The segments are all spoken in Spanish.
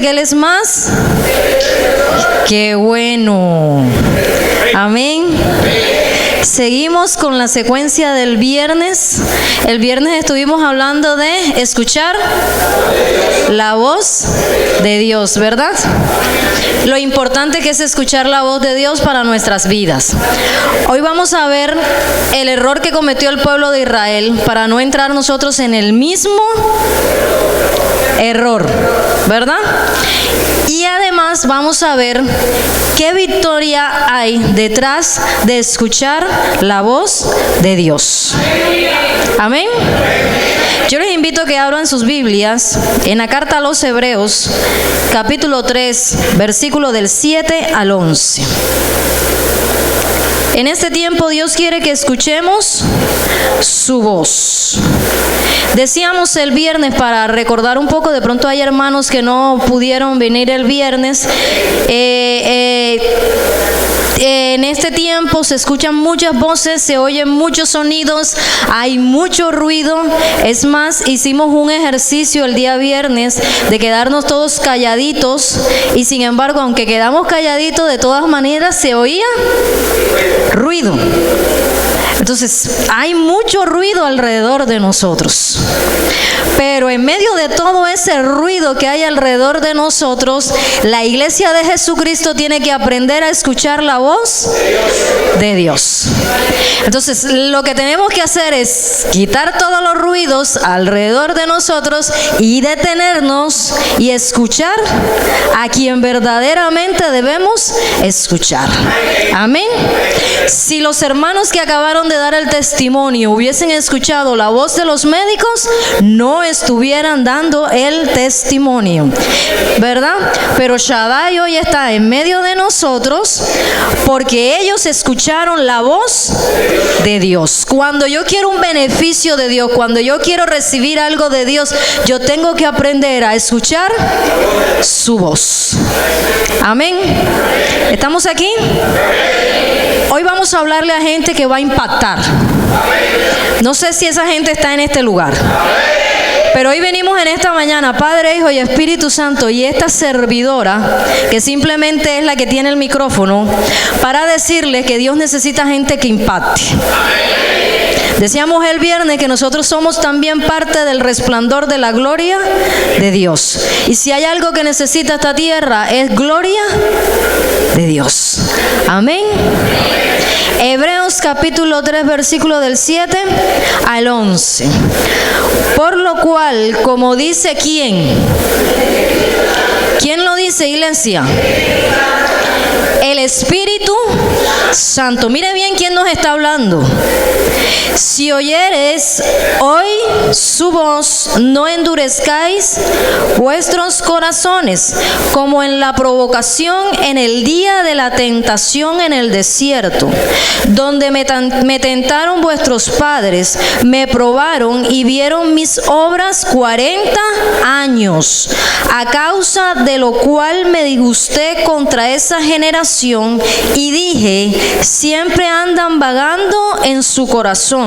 que Él es más. ¡Qué bueno! Amén. Seguimos con la secuencia del viernes. El viernes estuvimos hablando de escuchar la voz de Dios, ¿verdad? Lo importante que es escuchar la voz de Dios para nuestras vidas. Hoy vamos a ver el error que cometió el pueblo de Israel para no entrar nosotros en el mismo error, ¿verdad? Y además vamos a ver qué victoria hay detrás de escuchar la voz de Dios. Amén. Yo les invito a que abran sus Biblias en la carta a los Hebreos, capítulo 3, versículo del 7 al 11. En este tiempo Dios quiere que escuchemos su voz. Decíamos el viernes, para recordar un poco, de pronto hay hermanos que no pudieron venir el viernes. En este tiempo se escuchan muchas voces, se oyen muchos sonidos, hay mucho ruido. Es más, hicimos un ejercicio el día viernes de quedarnos todos calladitos, y sin embargo, aunque quedamos calladitos, de todas maneras se oía ruido. Entonces, hay mucho ruido alrededor de nosotros. Pero en medio de todo ese ruido que hay alrededor de nosotros, la iglesia de Jesucristo tiene que aprender a escuchar la voz de Dios. Entonces, lo que tenemos que hacer es quitar todos los ruidos alrededor de nosotros y detenernos y escuchar a quien verdaderamente debemos escuchar. Amén. Si los hermanos que acabaron de dar el testimonio hubiesen escuchado la voz de los médicos, no estuvieran dando el testimonio, ¿verdad? Pero Shaddai hoy está en medio de nosotros porque ellos escucharon la voz de Dios. Cuando yo quiero un beneficio de Dios, cuando yo quiero recibir algo de Dios, yo tengo que aprender a escuchar su voz. Amén. ¿Estamos aquí? Hoy vamos a hablarle a gente que va a impactar. No sé si esa gente está en este lugar, pero hoy venimos en esta mañana, Padre, Hijo y Espíritu Santo, y esta servidora, que simplemente es la que tiene el micrófono, para decirles que Dios necesita gente que impacte. Decíamos el viernes que nosotros somos también parte del resplandor de la gloria de Dios. Y si hay algo que necesita esta tierra, es gloria de Dios. Amén. Hebreos capítulo 3, versículo del 7 al 11. Por lo cual, como dice ¿quién? ¿Quién lo dice, iglesia? El Espíritu Santo. Mire bien quién nos está hablando. Si oyeres hoy su voz, no endurezcáis vuestros corazones, como en la provocación en el día de la tentación en el desierto, donde me tentaron vuestros padres, me probaron y vieron mis obras 40 años, a causa de lo cual me disgusté contra esa generación y dije, siempre andan vagando en su corazón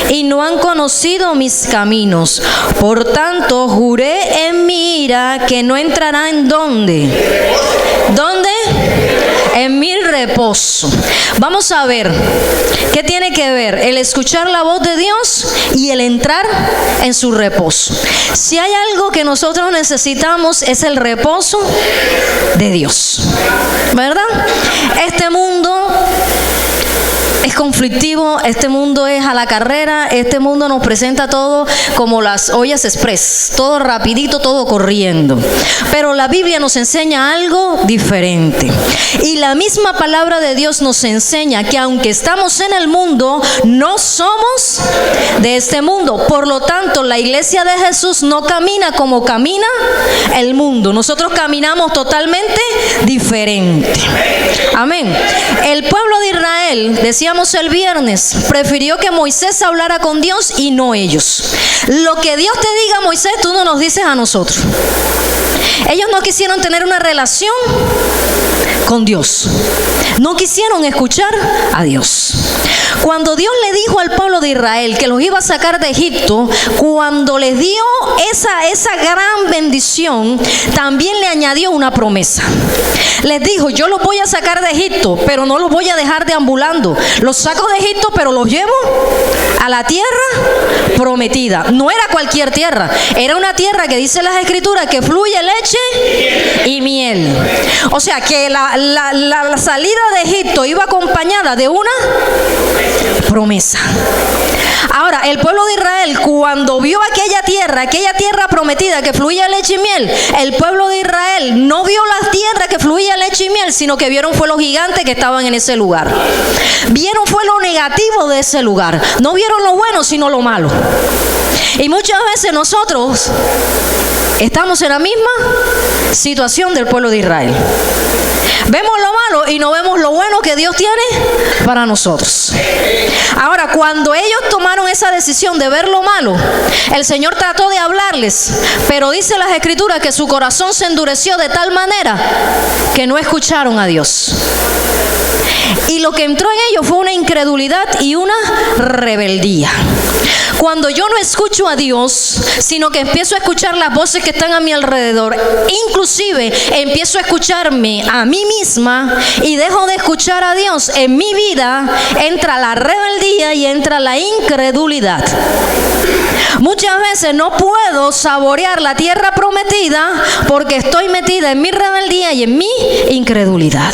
y no han conocido mis caminos. Por tanto, juré en mi ira que no entrará en ¿dónde? ¿Dónde? En mi reposo. Vamos a ver qué tiene que ver el escuchar la voz de Dios y el entrar en su reposo. Si hay algo que nosotros necesitamos, es el reposo de Dios, ¿verdad? Este mundo es conflictivo, este mundo es a la carrera, este mundo nos presenta todo como las ollas express, todo rapidito, todo corriendo. Pero la Biblia nos enseña algo diferente. Y la misma palabra de Dios nos enseña que aunque estamos en el mundo, no somos de este mundo. Por lo tanto, la iglesia de Jesús no camina como camina el mundo. Nosotros caminamos totalmente diferente. Amén. El pueblo de Israel, decíamos el viernes, prefirió que Moisés hablara con Dios y no ellos. Lo que Dios te diga, Moisés, tú no nos dices a nosotros. Ellos no quisieron tener una relación con Dios. No quisieron escuchar a Dios. Cuando Dios le dijo al pueblo de Israel que los iba a sacar de Egipto, cuando les dio esa gran bendición, también le añadió una promesa. Les dijo: yo los voy a sacar de Egipto, pero no los voy a dejar deambulando. Los saco de Egipto, pero los llevo a la tierra prometida. No era cualquier tierra, era una tierra que dice las Escrituras que fluye leche y miel. O sea que la salida de Egipto iba acompañada de una promesa. Ahora, el pueblo de Israel, cuando vio aquella tierra prometida que fluía leche y miel, el pueblo de Israel no vio la tierra que fluía leche y miel, sino que vieron fue los gigantes que estaban en ese lugar. Vieron fue lo negativo de ese lugar. No vieron lo bueno, sino lo malo. Y muchas veces nosotros estamos en la misma situación del pueblo de Israel. Vemos lo malo y no vemos lo bueno que Dios tiene para nosotros. Ahora, cuando ellos tomaron esa decisión de ver lo malo, el Señor trató de hablarles, pero dice las Escrituras que su corazón se endureció de tal manera que no escucharon a Dios. Y lo que entró en ellos fue una incredulidad y una rebeldía. Cuando yo no escucho a Dios, sino que empiezo a escuchar las voces que están a mi alrededor, inclusive empiezo a escucharme a mí misma y dejo de escuchar a Dios, en mi vida entra la rebeldía y entra la incredulidad. Muchas veces no puedo saborear la tierra prometida porque estoy metida en mi rebeldía y en mi incredulidad.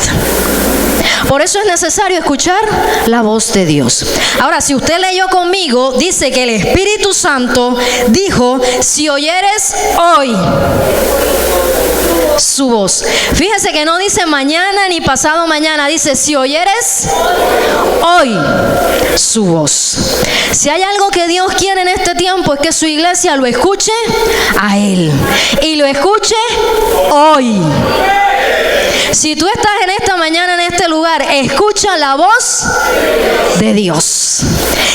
Por eso es necesario escuchar la voz de Dios. Ahora, si usted leyó conmigo, dice que el Espíritu Santo dijo: si oyeres hoy su voz. Fíjese que no dice mañana ni pasado mañana, dice si oyeres hoy su voz. Si hay algo que Dios quiere en este tiempo es que su iglesia lo escuche a Él y lo escuche hoy. Si tú estás en esta mañana en este lugar, escucha la voz de Dios.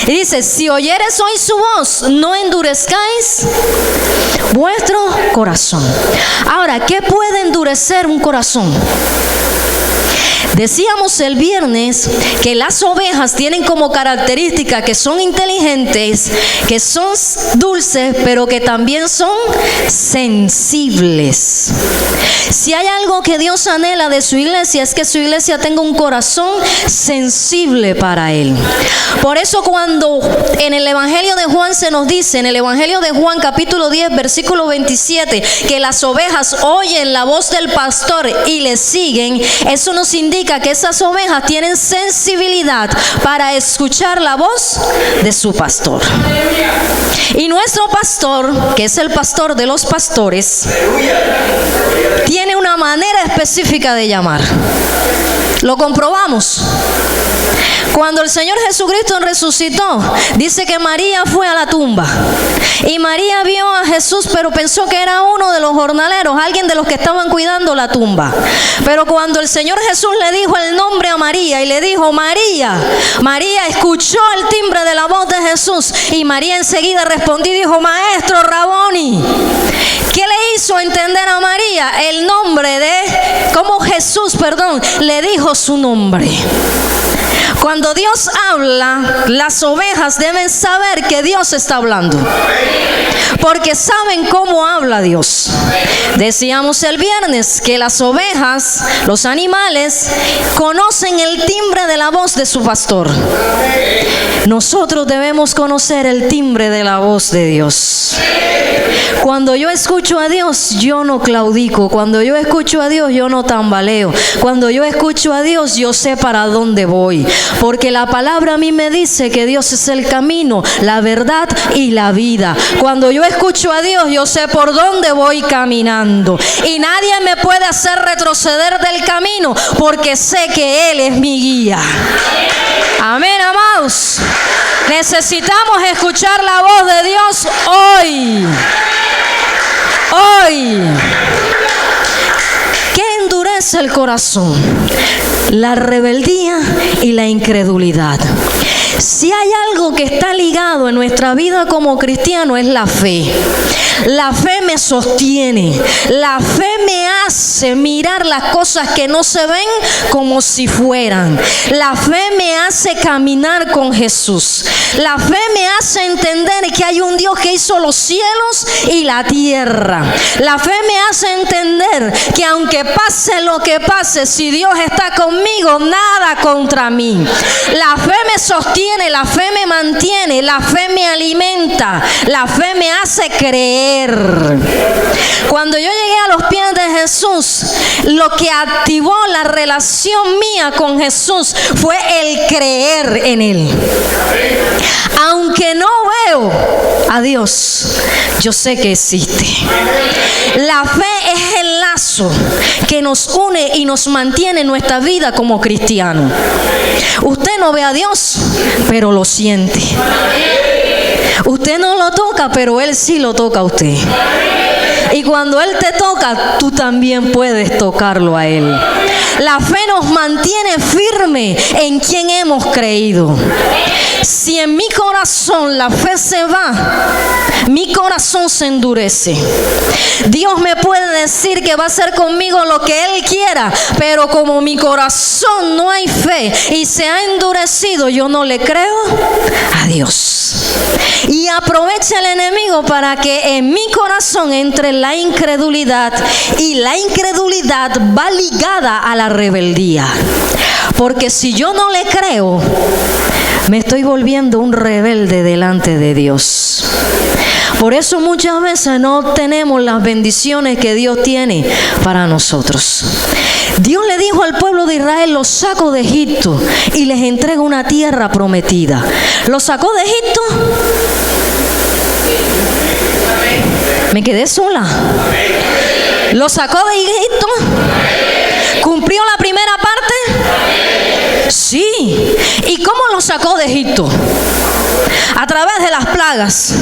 Y dice: si oyeres hoy su voz, no endurezcáis vuestro corazón. Ahora, ¿qué puede endurecer un corazón? Decíamos el viernes que las ovejas tienen como característica que son inteligentes, que son dulces, pero que también son sensibles. Si hay algo que Dios anhela de su iglesia, es que su iglesia tenga un corazón sensible para Él. Por eso cuando en el Evangelio de Juan se nos dice, en el Evangelio de Juan capítulo 10 versículo 27, que las ovejas oyen la voz del pastor y le siguen, eso nos indica que esas ovejas tienen sensibilidad para escuchar la voz de su pastor. Y nuestro pastor, que es el pastor de los pastores, tiene una manera específica de llamar. Lo comprobamos. Cuando el Señor Jesucristo resucitó, dice que María fue a la tumba y María vio a Jesús, pero pensó que era uno de los jornaleros, alguien de los que estaban cuidando la tumba. Pero cuando el Señor Jesús le dijo el nombre a María y le dijo María, María escuchó el timbre de la voz de Jesús y María enseguida respondió y dijo: Maestro Raboni. ¿Qué le hizo entender a María? El nombre de, cómo Jesús, le dijo su nombre. Cuando Dios habla, las ovejas deben saber que Dios está hablando, porque saben cómo habla Dios. Decíamos el viernes que las ovejas, los animales, conocen el timbre de la voz de su pastor. Nosotros debemos conocer el timbre de la voz de Dios. Cuando yo escucho a Dios, yo no claudico. Cuando yo escucho a Dios, yo no tambaleo. Cuando yo escucho a Dios, yo sé para dónde voy. Porque la palabra a mí me dice que Dios es el camino, la verdad y la vida. Cuando yo escucho a Dios, yo sé por dónde voy caminando. Y nadie me puede hacer retroceder del camino, porque sé que Él es mi guía. Amén, amados. Necesitamos escuchar la voz de Dios hoy. Hoy. ¿Qué endurece el corazón? La rebeldía y la incredulidad. Si hay algo que está ligado en nuestra vida como cristiano es la fe. La fe me sostiene. La fe me hace mirar las cosas que no se ven como si fueran. La fe me hace caminar con Jesús. La fe me hace entender que hay un Dios que hizo los cielos y la tierra. La fe me hace entender que aunque pase lo que pase, si Dios está conmigo, nada contra mí. La fe me sostiene, la fe me mantiene, la fe me alimenta, la fe me hace creer. Cuando yo llegué a los pies de Jesús, lo que activó la relación mía con Jesús fue el creer en Él. Aunque no veo a Dios, yo sé que existe. La fe es el lazo que nos une y nos mantiene en nuestra vida como cristianos. Usted no ve a Dios, pero lo siente. Usted no lo toca, pero Él sí lo toca a usted. Y cuando Él te toca, tú también puedes tocarlo a Él. La fe nos mantiene firme en quien hemos creído. Si en mi corazón la fe se va, mi corazón se endurece. Dios me puede decir que va a hacer conmigo lo que Él quiera, pero como mi corazón no hay fe y se ha endurecido, yo no le creo a Dios. Y aprovecha el enemigo para que en mi corazón entre la incredulidad, y la incredulidad va ligada a la rebeldía. Porque si yo no le creo, me estoy volviendo un rebelde delante de Dios. Por eso muchas veces no obtenemos las bendiciones que Dios tiene para nosotros. Dios le dijo al pueblo de Israel: los saco de Egipto y les entrego una tierra prometida. ¿Los sacó de Egipto? Me quedé sola. ¿Los sacó de Egipto? ¿Cumplió la primera parte? Sí. ¿Y cómo los sacó de Egipto? A través de las plagas,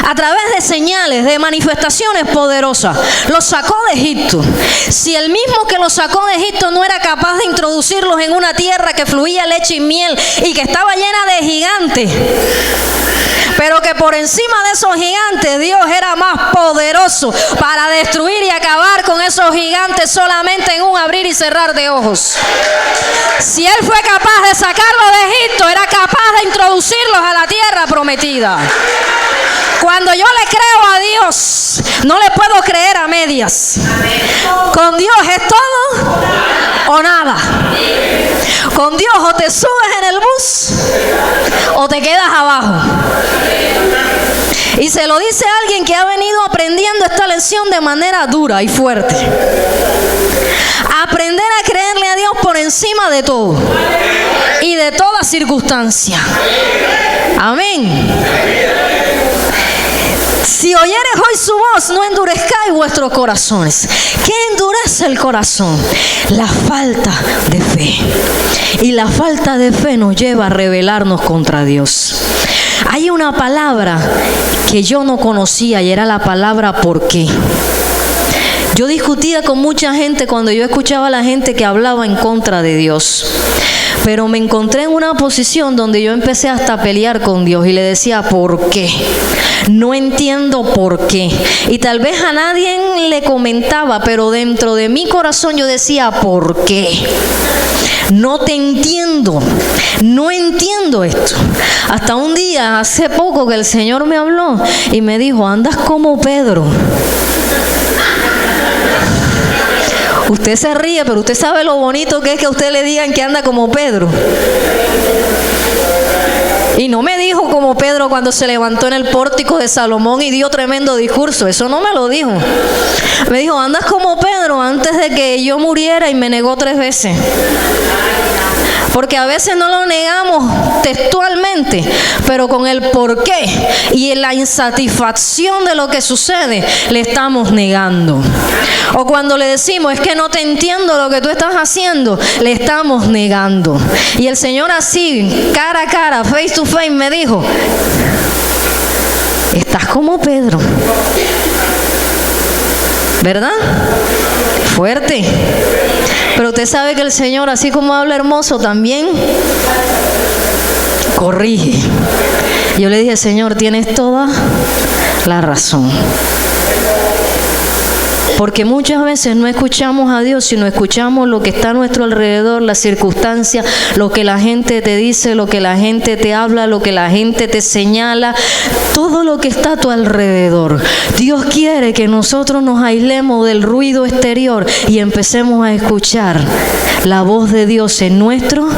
a través de señales, de manifestaciones poderosas. Los sacó de Egipto. Si el mismo que los sacó de Egipto no era capaz de introducirlos en una tierra que fluía leche y miel y que estaba llena de gigantes, pero que por encima de esos gigantes Dios era más poderoso para destruir y acabar con esos gigantes solamente en un abrir y cerrar de ojos. Si Él fue capaz de sacarlos de Egipto, era capaz de introducirlos a la tierra prometida. Cuando yo le creo a Dios, no le puedo creer a medias. Con Dios es todo o nada. Con Dios o te subes en el bus o te quedas abajo. Y se lo dice alguien que ha venido aprendiendo esta lección de manera dura y fuerte. Aprender a creerle a Dios por encima de todo y de toda circunstancia. Amén. Si oyeres hoy su voz, no endurezcáis vuestros corazones. ¿Qué endurece el corazón? La falta de fe. Y la falta de fe nos lleva a rebelarnos contra Dios. Hay una palabra que yo no conocía y era la palabra ¿por qué? Yo discutía con mucha gente cuando yo escuchaba a la gente que hablaba en contra de Dios. Pero me encontré en una posición donde yo empecé hasta a pelear con Dios y le decía, ¿por qué? No entiendo por qué. Y tal vez a nadie le comentaba, pero dentro de mi corazón yo decía, ¿por qué? No te entiendo. No entiendo esto. Hasta un día, hace poco, que el Señor me habló y me dijo, andas como Pedro. Usted se ríe, pero usted sabe lo bonito que es que a usted le digan que anda como Pedro. Y no me dijo como Pedro cuando se levantó en el pórtico de Salomón y dio tremendo discurso. Eso no me lo dijo. Me dijo, andas como Pedro antes de que yo muriera y me negó 3 veces. Porque a veces no lo negamos textualmente, pero con el porqué y en la insatisfacción de lo que sucede, le estamos negando. O cuando le decimos, es que no te entiendo lo que tú estás haciendo, le estamos negando. Y el Señor así, cara a cara, face to face, me dijo, estás como Pedro. ¿Verdad? Fuerte. Pero usted sabe que el Señor, así como habla hermoso, también corrige. Yo le dije, Señor, tienes toda la razón. Porque muchas veces no escuchamos a Dios, sino escuchamos lo que está a nuestro alrededor, las circunstancias, lo que la gente te dice, lo que la gente te habla, lo que la gente te señala, todo lo que está a tu alrededor. Dios quiere que nosotros nos aislemos del ruido exterior y empecemos a escuchar la voz de Dios en nuestro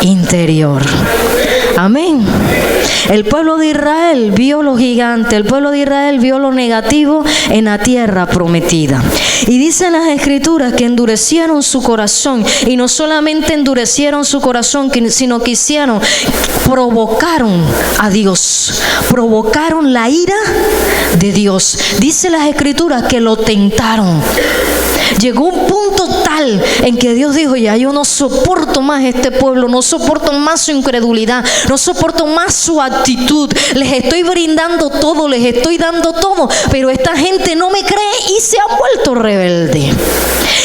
interior. Amén. El pueblo de Israel vio lo gigante, el pueblo de Israel vio lo negativo en la tierra prometida. Y dicen las Escrituras que endurecieron su corazón, y no solamente endurecieron su corazón, sino que provocaron a Dios, provocaron la ira de Dios. Dice las Escrituras que lo tentaron. Llegó un punto tal en que Dios dijo, ya yo no soporto más este pueblo, no soporto más su incredulidad, no soporto más su actitud. Les estoy brindando todo, les estoy dando todo, pero esta gente no me cree y se ha vuelto rebelde.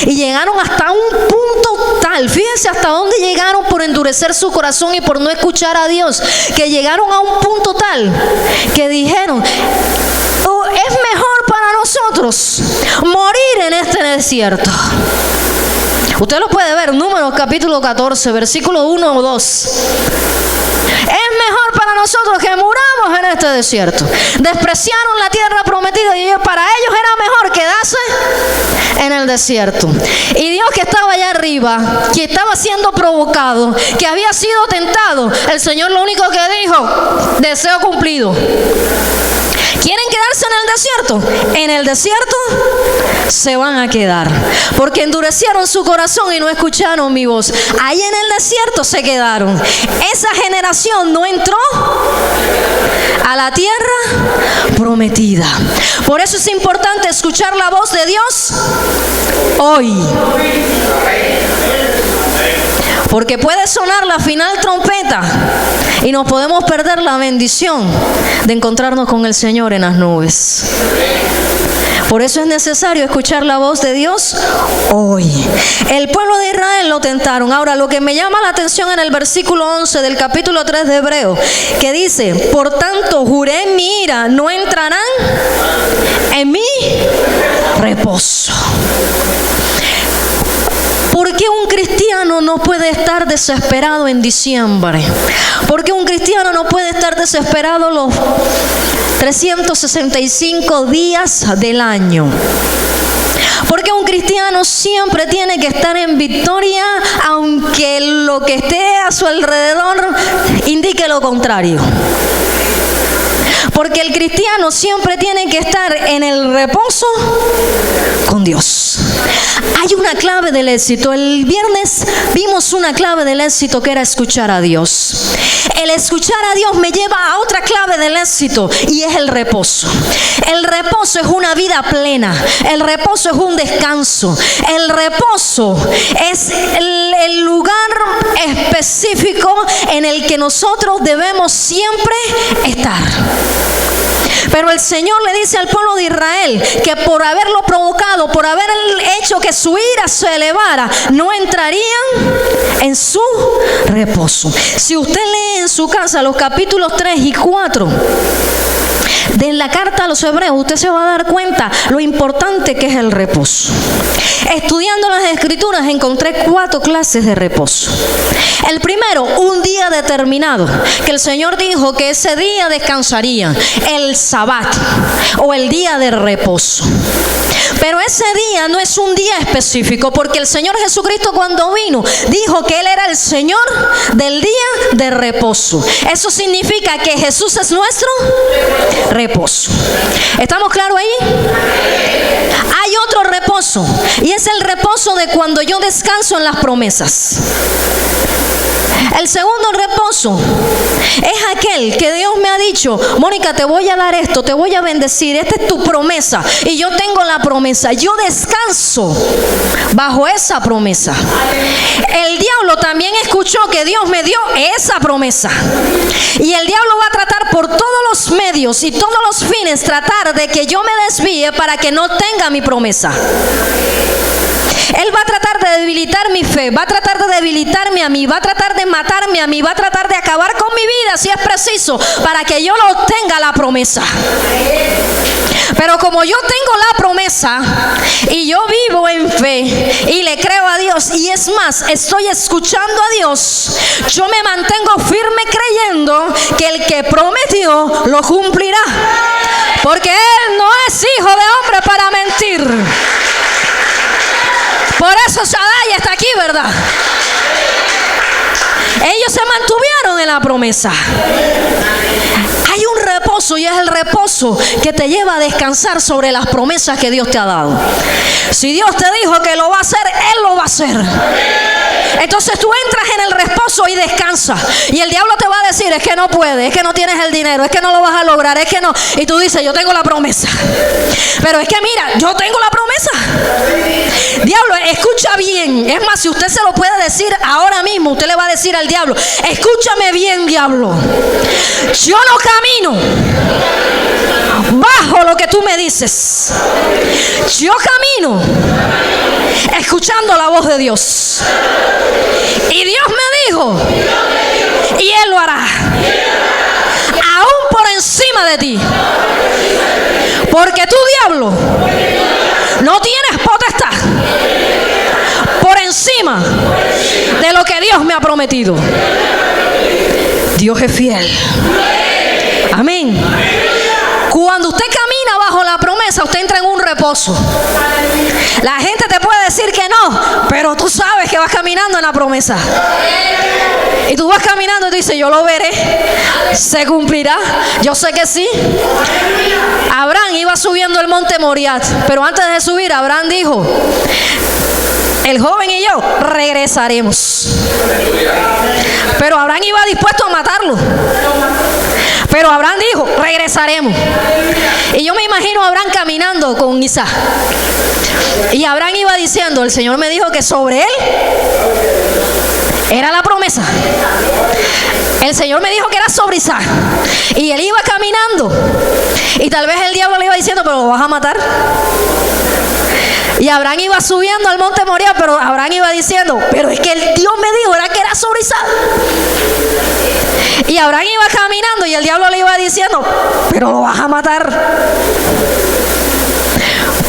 Y llegaron hasta un punto tal, fíjense hasta dónde llegaron por endurecer su corazón y por no escuchar a Dios, que llegaron a un punto tal que dijeron, es mejor para nosotros morir en este desierto. Usted lo puede ver, Números capítulo 14, versículo 1 o 2. Es mejor para nosotros que muramos en este desierto. Despreciaron la tierra prometida y para ellos era mejor quedarse en el desierto. Y Dios, que estaba allá arriba, que estaba siendo provocado, que había sido tentado, el Señor lo único que dijo, deseo cumplido. ¿Quieren quedarse en el desierto? En el desierto se van a quedar, porque endurecieron su corazón y no escucharon mi voz. Ahí en el desierto se quedaron. Esa generación no entró a la tierra prometida. Por eso es importante escuchar la voz de Dios hoy. Porque puede sonar la final trompeta y nos podemos perder la bendición de encontrarnos con el Señor en las nubes. Por eso es necesario escuchar la voz de Dios hoy. El pueblo de Israel lo tentaron. Ahora, lo que me llama la atención en el versículo 11 del capítulo 3 de Hebreos, que dice, por tanto, juré en mi ira, no entrarán en mi reposo. ¿Por qué un cristiano no puede estar desesperado en diciembre? ¿Por qué un cristiano no puede estar desesperado los 365 días del año? Porque un cristiano siempre tiene que estar en victoria, aunque lo que esté a su alrededor indique lo contrario. Porque el cristiano siempre tiene que estar en el reposo con Dios. Hay una clave del éxito. El viernes vimos una clave del éxito que era escuchar a Dios. El escuchar a Dios me lleva a otra clave del éxito y es el reposo. El reposo es una vida plena. El reposo es un descanso. El reposo es el lugar específico en el que nosotros debemos siempre estar. Pero el Señor le dice al pueblo de Israel que por haberlo provocado, por haber hecho que su ira se elevara, no entrarían en su reposo. Si usted lee en su casa los capítulos 3 y 4 de la carta a los Hebreos, usted se va a dar cuenta lo importante que es el reposo. Estudiando las Escrituras encontré 4 clases de reposo. El primero, un día determinado, que el Señor dijo que ese día descansarían, el Sabbat o el día de reposo. Pero ese día no es un día específico, porque el Señor Jesucristo cuando vino dijo que Él era el Señor del día de reposo. Eso significa que Jesús es nuestro reposo. ¿Estamos claros ahí? Hay otro reposo y es el reposo de cuando yo descanso en las promesas. El segundo reposo es aquel que Dios me ha dicho, Mónica, te voy a dar esto, te voy a bendecir, esta es tu promesa y yo tengo la promesa, yo descanso bajo esa promesa. El diablo también escuchó que Dios me dio esa promesa y el diablo va a tratar por todos los medios y todos los fines tratar de que yo me desvíe para que no tenga mi promesa. Él va a tratar de debilitar mi fe, va a tratar de debilitarme a mí, va a tratar de matarme a mí, va a tratar de acabar con mi vida si es preciso para que yo no obtenga la promesa. Pero como yo tengo la promesa y yo vivo en fe y le creo a Dios, y es más, estoy escuchando a Dios, yo me mantengo firme creyendo que el que prometió lo cumplirá, porque Él no es hijo de hombre para mentir. Por eso Shaddai está aquí, ¿verdad? Ellos se mantuvieron en la promesa. Hay un reposo, y es el reposo que te lleva a descansar sobre las promesas que Dios te ha dado. Si Dios te dijo que lo va a hacer, Él lo va a hacer. Entonces tú entras en el reposo y descansas. Y el diablo te va a decir, es que no puedes, es que no tienes el dinero, es que no lo vas a lograr, es que no. Y tú dices, yo tengo la promesa. Pero es que mira, yo tengo la promesa. Diablo, escucha bien. Es más, si usted se lo puede decir ahora mismo, usted le va a decir al diablo, escúchame bien, diablo. Yo no camino bajo lo que tú me dices. Yo camino escuchando la voz de Dios. Y Dios me dijo, y Él lo hará, aún por encima de ti. Porque tú, diablo, no tienes potestad por encima de lo que Dios me ha prometido. Dios es fiel. Amén. Cuando usted camina bajo la promesa, usted entra en un reposo. La gente te puede decir que no, pero tú sabes que vas caminando en la promesa. Y tú vas caminando y tú dices, yo lo veré, se cumplirá, yo sé que sí. Abraham iba subiendo el monte Moriat, pero antes de subir, Abraham dijo, el joven y yo regresaremos. Pero Abraham iba dispuesto a matarlo. Pero Abraham dijo, regresaremos. Y yo me imagino a Abraham caminando con Isaac. Y Abraham iba diciendo, el Señor me dijo que sobre él era la promesa. El Señor me dijo que era sobre Isaac. Y él iba caminando. Y tal vez el diablo le iba diciendo, pero lo vas a matar. Y Abraham iba subiendo al monte Moriah, pero Abraham iba diciendo, pero es que el Dios me dijo era que era sobre Isaac. Y Abraham iba caminando y el diablo le iba diciendo, pero lo vas a matar.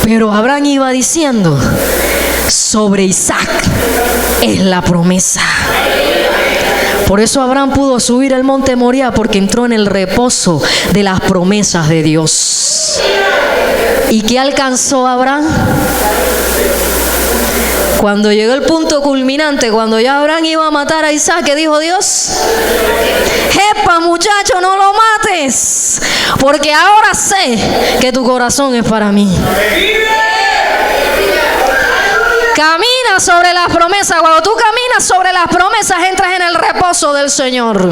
Pero Abraham iba diciendo, sobre Isaac es la promesa. Por eso Abraham pudo subir al monte Moriah, porque entró en el reposo de las promesas de Dios. ¿Y qué alcanzó Abraham? Cuando llegó el punto culminante, cuando ya Abraham iba a matar a Isaac, ¿qué dijo Dios? ¡Epa, muchacho, no lo mates! Porque ahora sé que tu corazón es para mí. Camina sobre las promesas. Cuando tú caminas sobre las promesas, entras en el reposo del Señor.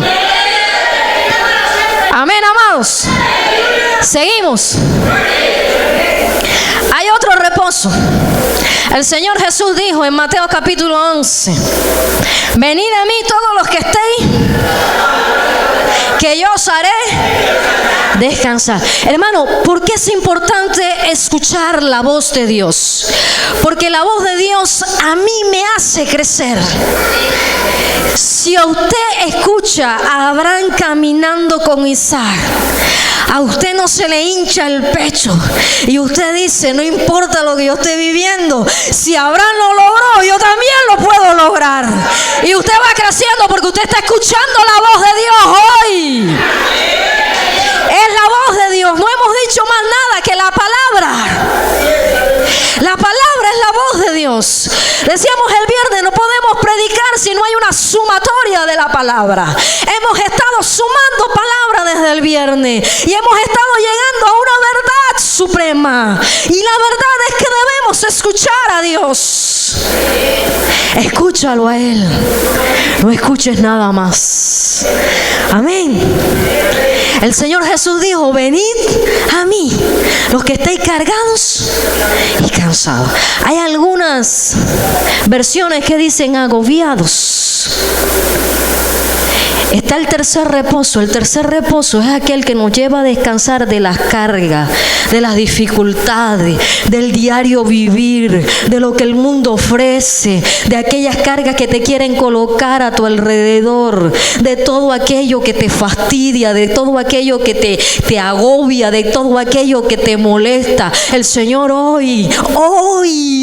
Amén, amados. Seguimos. Hay otro reposo. El Señor Jesús dijo en Mateo capítulo 11, venid a mí todos los que estéis, que yo os haré descansar. Hermano, ¿por qué es importante escuchar la voz de Dios? Porque la voz de Dios a mí me hace crecer. Si usted escucha a Abraham caminando con Isaac, a usted no se le hincha el pecho y usted dice, no importa lo que yo esté viviendo, si Abraham lo logró, yo también lo puedo lograr. Y usted va creciendo porque usted está escuchando la voz de Dios hoy. Es la voz de Dios. No hemos dicho más nada que la palabra. La palabra es la voz de Dios. Decíamos el viernes, no podemos predicar si no hay una sumatoria de la palabra. Hemos estado sumando palabra desde el viernes y hemos estado llegando a una verdad suprema. Y la verdad es que debemos escuchar a Dios. Escúchalo a Él. No escuches nada más. Amén. El Señor Jesús dijo, venid a mí, los que estéis cargados y cansados. Hay algunas versiones que dicen agobiados. está el tercer reposo. El tercer reposo es aquel que nos lleva a descansar de las cargas, de las dificultades, del diario vivir, de lo que el mundo ofrece, de aquellas cargas que te quieren colocar a tu alrededor, de todo aquello que te fastidia, de todo aquello que te agobia, de todo aquello que te molesta. El Señor hoy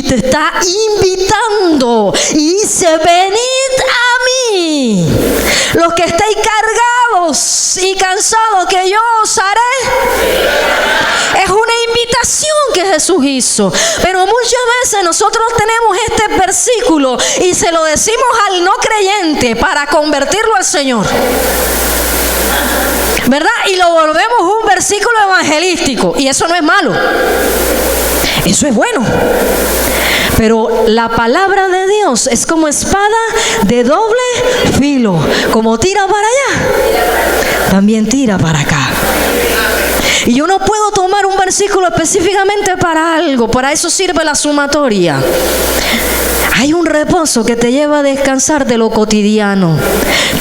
te está invitando y dice: venid a mí, los que estéis cargados y cansados, que yo os haré. Es una invitación que Jesús hizo. Pero muchas veces nosotros tenemos este versículo y se lo decimos al no creyente para convertirlo al Señor, ¿verdad? Y lo volvemos un versículo evangelístico. Y eso no es malo, eso es bueno. Pero la palabra de Dios es como espada de doble filo. Como tira para allá, también tira para acá. Y yo no puedo tomar un versículo específicamente para algo. Para eso sirve la sumatoria. Hay un reposo que te lleva a descansar de lo cotidiano,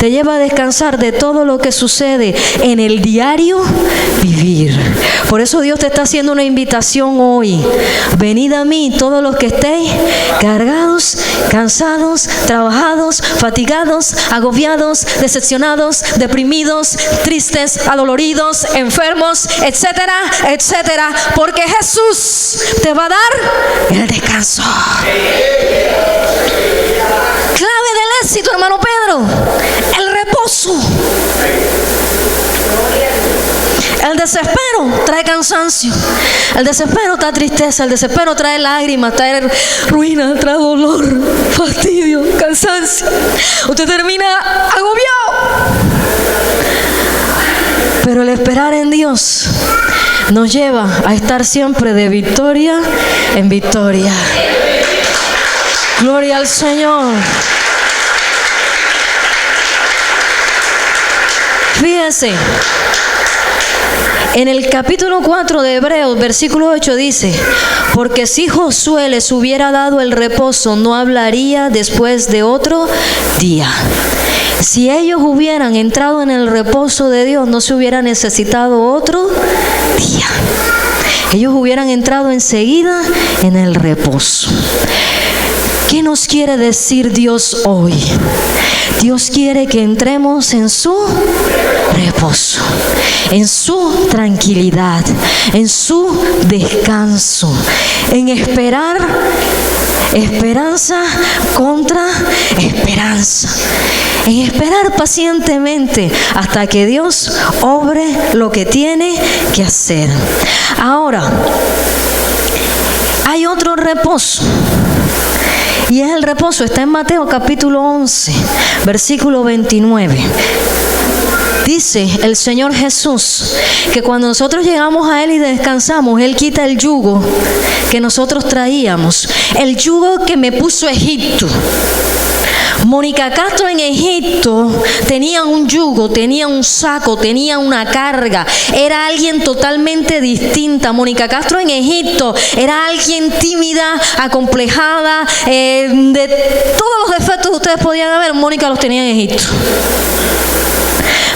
te lleva a descansar de todo lo que sucede en el diario vivir. Por eso Dios te está haciendo una invitación hoy: venid a mí todos los que estéis cargados, cansados, trabajados, fatigados, agobiados, decepcionados, deprimidos, tristes, adoloridos, enfermos, etcétera, etcétera, porque Jesús te va a dar el descanso. Clave del éxito, hermano Pedro: el reposo. El desespero trae cansancio, el desespero trae tristeza, el desespero trae lágrimas, trae ruina, trae dolor, fastidio, cansancio. Usted termina agobiado. Pero el esperar en Dios nos lleva a estar siempre de victoria en victoria. Gloria al Señor. Fíjense, en el capítulo 4 de Hebreos, versículo 8 dice: porque si Josué les hubiera dado el reposo, no hablaría después de otro día. Si ellos hubieran entrado en el reposo de Dios, no se hubiera necesitado otro día. Ellos hubieran entrado enseguida en el reposo. ¿Qué nos quiere decir Dios hoy? Dios quiere que entremos en su reposo, en su tranquilidad, en su descanso, en esperar esperanza contra esperanza, en esperar pacientemente hasta que Dios obre lo que tiene que hacer. Ahora, hay otro reposo. Y es el reposo, está en Mateo capítulo 11, versículo 29. Dice el Señor Jesús que cuando nosotros llegamos a Él y descansamos, Él quita el yugo que nosotros traíamos, el yugo que me puso Egipto. Mónica Castro en Egipto tenía un yugo, tenía un saco, tenía una carga, era alguien totalmente distinta. Mónica Castro en Egipto era alguien tímida, acomplejada, de todos los defectos que ustedes podían ver, Mónica los tenía en Egipto.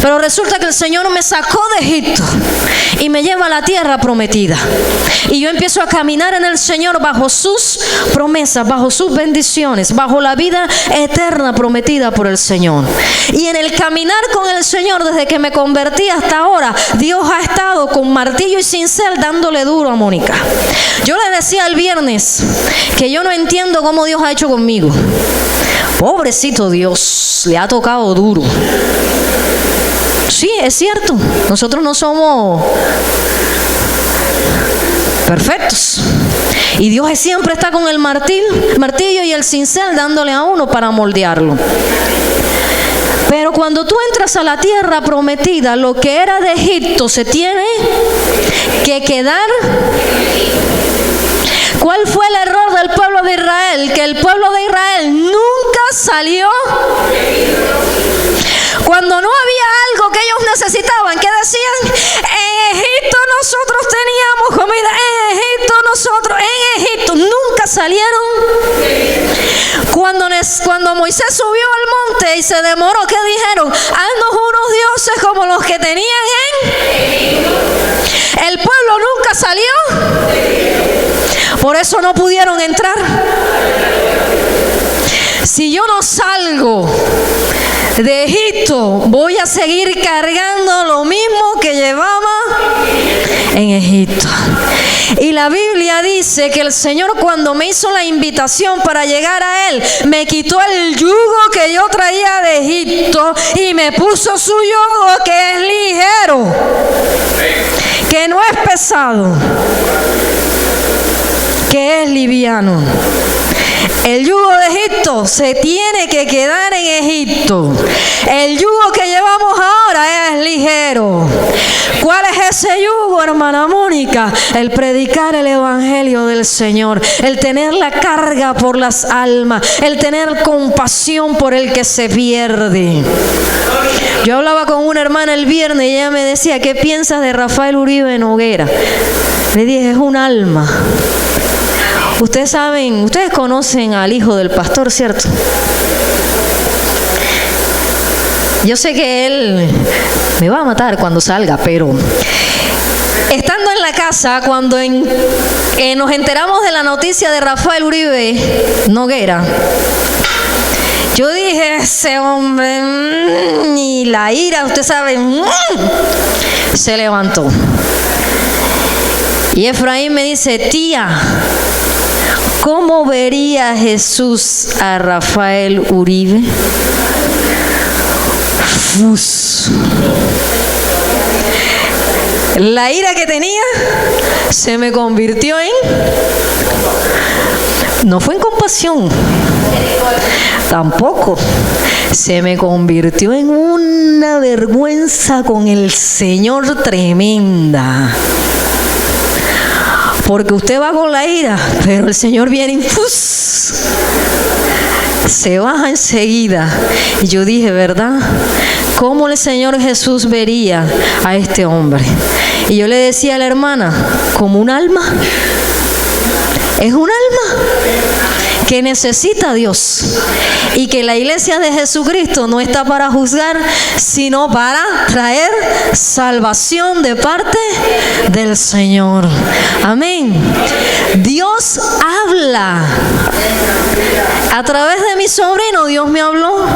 Pero resulta que el Señor me sacó de Egipto y me lleva a la tierra prometida. Y yo empiezo a caminar en el Señor bajo sus promesas, bajo sus bendiciones, bajo la vida eterna prometida por el Señor. Y en el caminar con el Señor, desde que me convertí hasta ahora, Dios ha estado con martillo y cincel dándole duro a Mónica. Yo le decía el viernes que yo no entiendo cómo Dios ha hecho conmigo. Pobrecito Dios, le ha tocado duro. Sí, es cierto, nosotros no somos perfectos. Y Dios siempre está con el martillo y el cincel dándole a uno para moldearlo. Pero cuando tú entras a la tierra prometida, lo que era de Egipto se tiene que quedar. ¿Cuál fue el error del pueblo de Israel? Que el pueblo de Israel nunca salió. Cuando no había algo que ellos necesitaban, ¿qué decían? En Egipto nosotros teníamos comida, en Egipto nunca salieron. Cuando Moisés subió al monte y se demoró, ¿qué dijeron? Haznos que tenían el pueblo nunca salió. Por eso no pudieron entrar. Si yo no salgo de Egipto, voy a seguir cargando lo mismo que llevaba en Egipto. Y la Biblia dice que el Señor, cuando me hizo la invitación para llegar a Él, me quitó el yugo que yo traía de Egipto y me puso su yugo, que es ligero, que no es pesado, que es liviano. El yugo de Egipto se tiene que quedar en Egipto. El yugo que llevamos ahora es ligero. ¿Cuál es ese yugo, hermana Mónica? El predicar el evangelio del Señor, el tener la carga por las almas, el tener compasión por el que se pierde. Yo hablaba con una hermana el viernes y ella me decía: ¿qué piensas de Rafael Uribe Noguera? Le dije: es un alma. Ustedes saben, ustedes conocen al hijo del pastor, ¿cierto? Yo sé que él me va a matar cuando salga, pero estando en la casa, cuando nos enteramos de la noticia de Rafael Uribe Noguera, yo dije: ese hombre, y la ira, usted sabe, se levantó. Y Efraín me dice: tía, ¿cómo vería Jesús a Rafael Uribe? La ira que tenía se me convirtió en... No fue en compasión, tampoco. Se me convirtió en una vergüenza con el Señor tremenda. Porque usted va con la ira, pero el Señor viene y se baja enseguida. Y yo dije: ¿verdad? ¿Cómo el Señor Jesús vería a este hombre? Y yo le decía a la hermana: como un alma. Es un alma que necesita a Dios, y que la iglesia de Jesucristo no está para juzgar, sino para traer salvación de parte del Señor. Amén. Dios habla. A través de mi sobrino Dios me habló.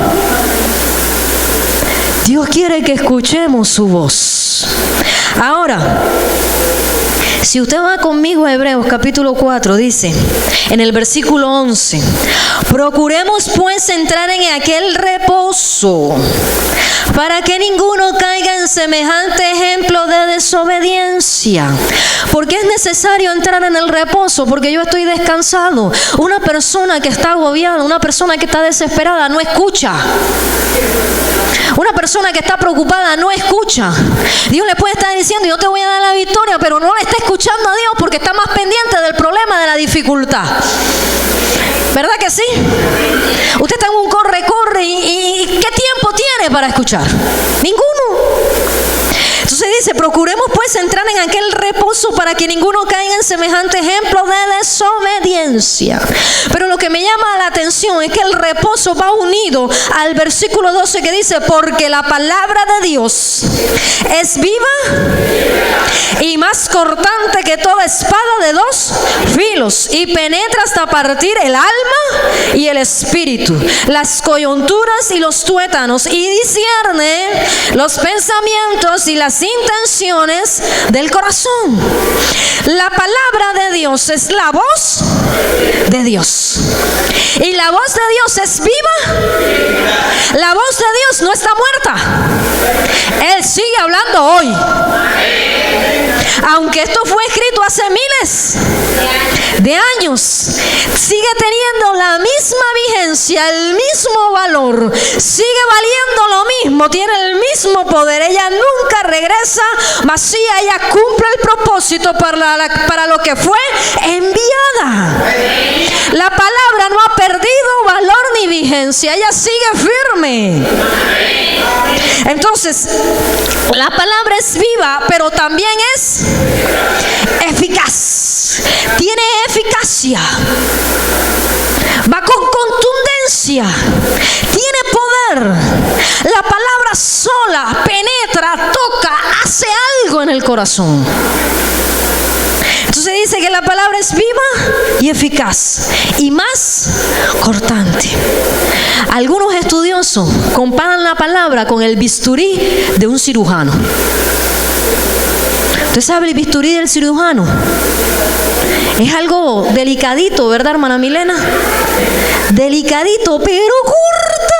Dios quiere que escuchemos su voz. Ahora, si usted va conmigo a Hebreos capítulo 4, dice en el versículo 11: procuremos pues entrar en aquel reposo, para que ninguno caiga en semejante ejemplo de desobediencia. ¿Por qué es necesario entrar en el reposo? Porque yo estoy descansado. Una persona que está agobiada, una persona que está desesperada, no escucha. Una persona que está preocupada no escucha. Dios le puede estar diciendo: yo te voy a dar la victoria, pero no le está escuchando a Dios porque está más pendiente del problema, de la dificultad. ¿Verdad que sí? Usted está en un corre y ¿qué tiempo tiene para escuchar? Ninguno. Entonces dice: procuremos pues entrar en aquel reposo, para que ninguno caiga en semejante ejemplo de desobediencia. Pero lo que me llama la atención es que el reposo va unido al versículo 12, que dice: porque la palabra de Dios es viva y más cortante que toda espada de dos filos, y penetra hasta partir el alma y el espíritu, las coyunturas y los tuétanos, y discierne los pensamientos y las intenciones del corazón. La palabra de Dios es la voz de Dios, y la voz de Dios es viva. La voz de Dios no está muerta. Él sigue hablando hoy. Aunque esto fue escrito hace miles de años, sigue teniendo la misma vigencia, el mismo valor, sigue valiendo lo mismo, tiene el mismo poder. Ella nunca regresa vacía, ella cumple el propósito para lo que fue enviada. La palabra no ha perdido valor ni vigencia, ella sigue firme. Entonces, la palabra es viva, pero también es eficaz. Tiene eficacia. Va con contundencia. Tiene poder. La palabra sola penetra, toca rico en el corazón. Entonces dice que la palabra es viva y eficaz y más cortante. Algunos estudiosos comparan la palabra con el bisturí de un cirujano. ¿Usted sabe el bisturí del cirujano? Es algo delicadito, ¿verdad, hermana Milena? Delicadito, pero corta.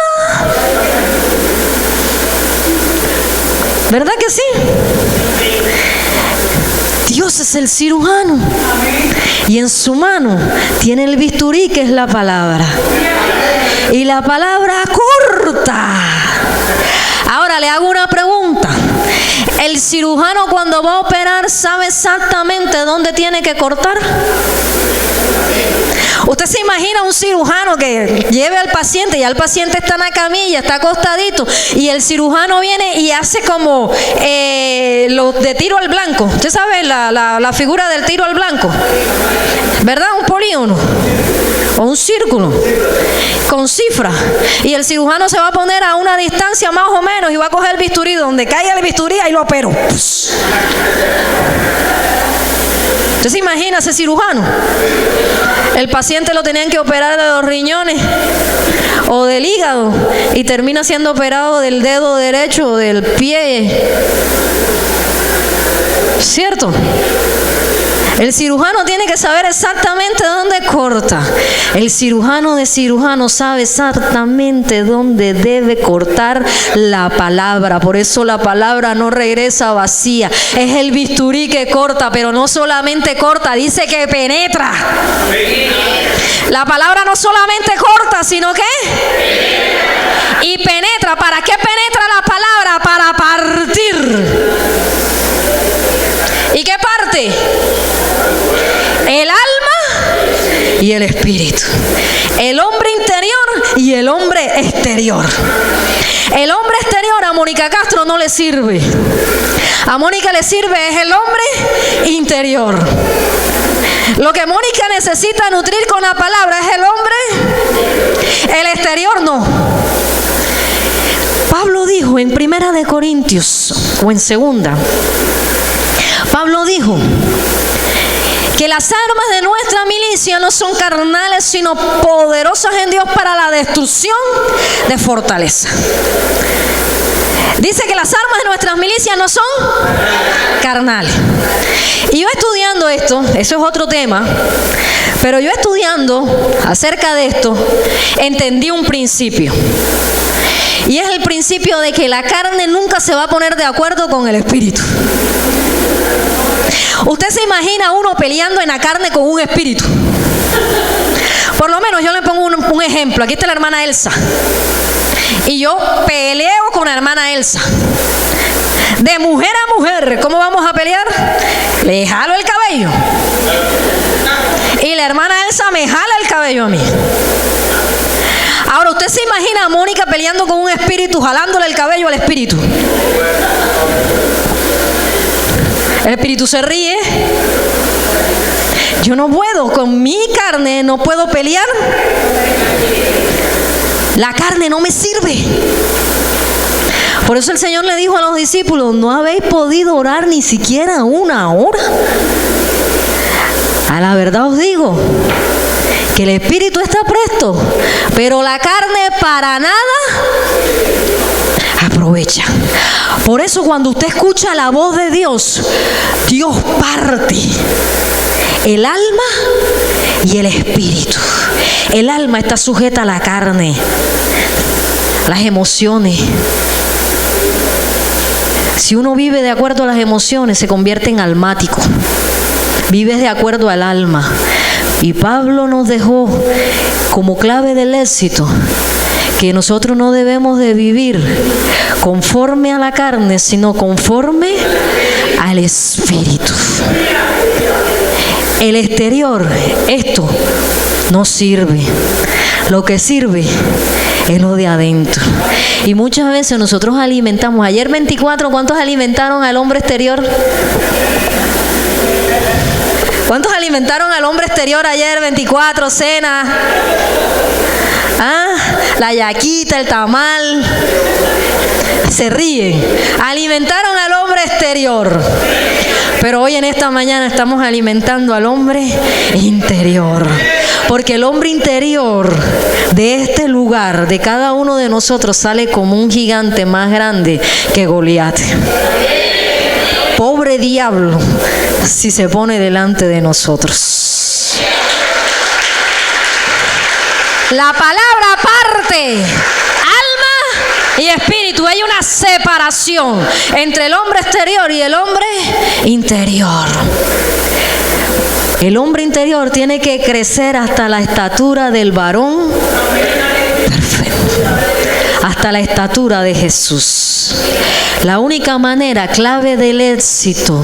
¿Verdad que sí? Dios es el cirujano y en su mano tiene el bisturí que es la palabra. Y la palabra corta. Ahora le hago una pregunta. ¿El cirujano cuando va a operar sabe exactamente dónde tiene que cortar? ¿Usted se imagina un cirujano que lleve al paciente, ya el paciente está en la camilla, está acostadito, y el cirujano viene y hace como los de tiro al blanco? ¿Usted sabe la figura del tiro al blanco? ¿Verdad? Un polígono o un círculo con cifras, y el cirujano se va a poner a una distancia más o menos y va a coger el bisturí, donde caiga el bisturí ahí lo opero. ¿Usted se imagina ese cirujano? El paciente lo tenían que operar de los riñones o del hígado y termina siendo operado del dedo derecho o del pie. ¿Cierto? El cirujano tiene que saber exactamente dónde corta. El cirujano de cirujanos sabe exactamente dónde debe cortar la palabra. Por eso la palabra no regresa vacía. Es el bisturí que corta, pero no solamente corta, dice que penetra. La palabra no solamente corta, sino que y penetra. ¿Para qué penetra la palabra? Para partir. ¿Y qué parte? El alma y el espíritu. El hombre interior y el hombre exterior. El hombre exterior a Mónica Castro no le sirve. A Mónica le sirve es el hombre interior. Lo que Mónica necesita nutrir con la palabra es el hombre. El exterior no. Pablo dijo en 1 de Corintios o en 2, Pablo dijo que las armas de nuestra milicia no son carnales, sino poderosas en Dios para la destrucción de fortaleza. Dice que las armas de nuestras milicias no son carnales. Y yo estudiando esto, eso es otro tema, pero yo estudiando acerca de esto, entendí un principio. Y es el principio de que la carne nunca se va a poner de acuerdo con el espíritu. Usted se imagina uno peleando en la carne con un espíritu. Por lo menos yo le pongo un ejemplo. Aquí está la hermana Elsa. Y yo peleo con la hermana Elsa. De mujer a mujer, ¿cómo vamos a pelear? Le jalo el cabello. Y la hermana Elsa me jala el cabello a mí. Ahora, ¿usted se imagina a Mónica peleando con un espíritu, jalándole el cabello al espíritu? El espíritu se ríe. Yo no puedo, con mi carne no puedo pelear. La carne no me sirve. Por eso el Señor le dijo a los discípulos: no habéis podido orar ni siquiera una hora. A la verdad os digo que el espíritu está presto, pero la carne para nada aprovecha. Por eso cuando usted escucha la voz de Dios, Dios parte el alma y el espíritu. El alma está sujeta a la carne, las emociones. Si uno vive de acuerdo a las emociones, se convierte en almático. Vives de acuerdo al alma. Y Pablo nos dejó como clave del éxito que nosotros no debemos de vivir conforme a la carne, sino conforme al espíritu. El exterior, esto no sirve. Lo que sirve es lo de adentro. Y muchas veces nosotros alimentamos. Ayer 24, ¿cuántos alimentaron al hombre exterior? ¿Cuántos alimentaron al hombre exterior ayer 24, cena? La yaquita, el tamal. Se ríen. Alimentaron al hombre exterior. Pero hoy en esta mañana estamos alimentando al hombre interior. Porque el hombre interior de este lugar, de cada uno de nosotros, sale como un gigante más grande que Goliat. Pobre diablo si se pone delante de nosotros. La palabra parte alma y espíritu. Hay una separación entre el hombre exterior y el hombre interior. El hombre interior tiene que crecer hasta la estatura del varón perfecto, hasta la estatura de Jesús. La única manera clave del éxito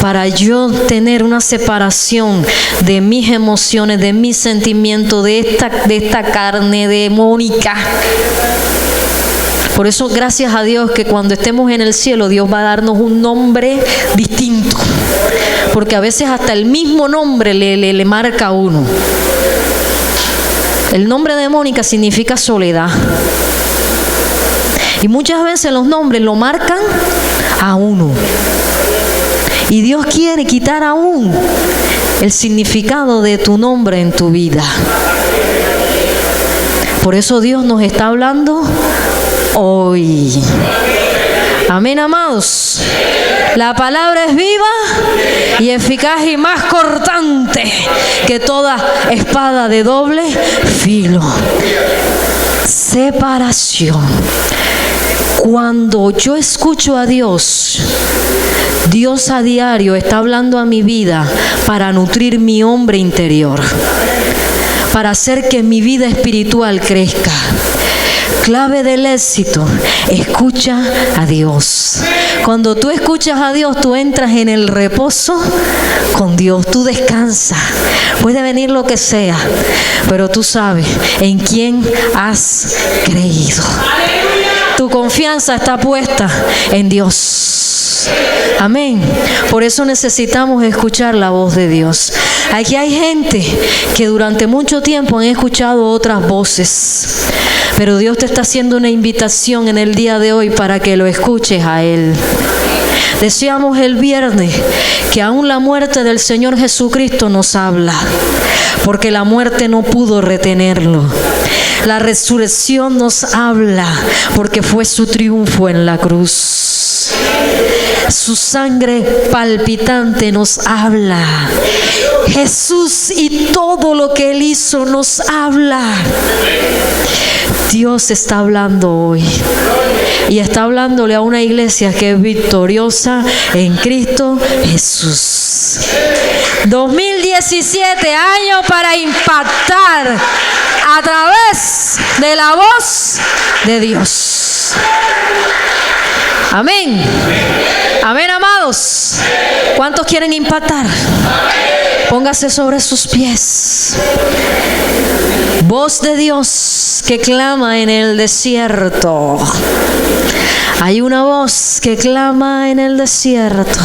para yo tener una separación de mis emociones, de mis sentimientos, de esta carne demónica. Por eso, gracias a Dios que cuando estemos en el cielo, Dios va a darnos un nombre distinto. Porque a veces hasta el mismo nombre le marca a uno. El nombre de Mónica significa soledad. Y muchas veces los nombres lo marcan a uno. Y Dios quiere quitar aún el significado de tu nombre en tu vida. Por eso Dios nos está hablando hoy. Amén, amados. La palabra es viva y eficaz y más cortante que toda espada de doble filo. Separación. Cuando yo escucho a Dios, Dios a diario está hablando a mi vida para nutrir mi hombre interior, para hacer que mi vida espiritual crezca. Clave del éxito, escucha a Dios. Cuando tú escuchas a Dios, tú entras en el reposo con Dios, tú descansas. Puede venir lo que sea, pero tú sabes en quién has creído. Tu confianza está puesta en Dios. Amén. Por eso necesitamos escuchar la voz de Dios. Aquí hay gente que durante mucho tiempo han escuchado otras voces, pero Dios te está haciendo una invitación en el día de hoy para que lo escuches a Él. Decíamos el viernes que aún la muerte del Señor Jesucristo nos habla, porque la muerte no pudo retenerlo. La resurrección nos habla, porque fue su triunfo en la cruz. Su sangre palpitante nos habla. Jesús y todo lo que Él hizo nos habla. Dios está hablando hoy. Y está hablándole a una iglesia que es victoriosa en Cristo Jesús. 2017, año para impactar a través de la voz de Dios. Amén. Amén, amados. ¿Cuántos quieren impactar? Póngase sobre sus pies. Voz de Dios que clama en el desierto. Hay una voz que clama en el desierto.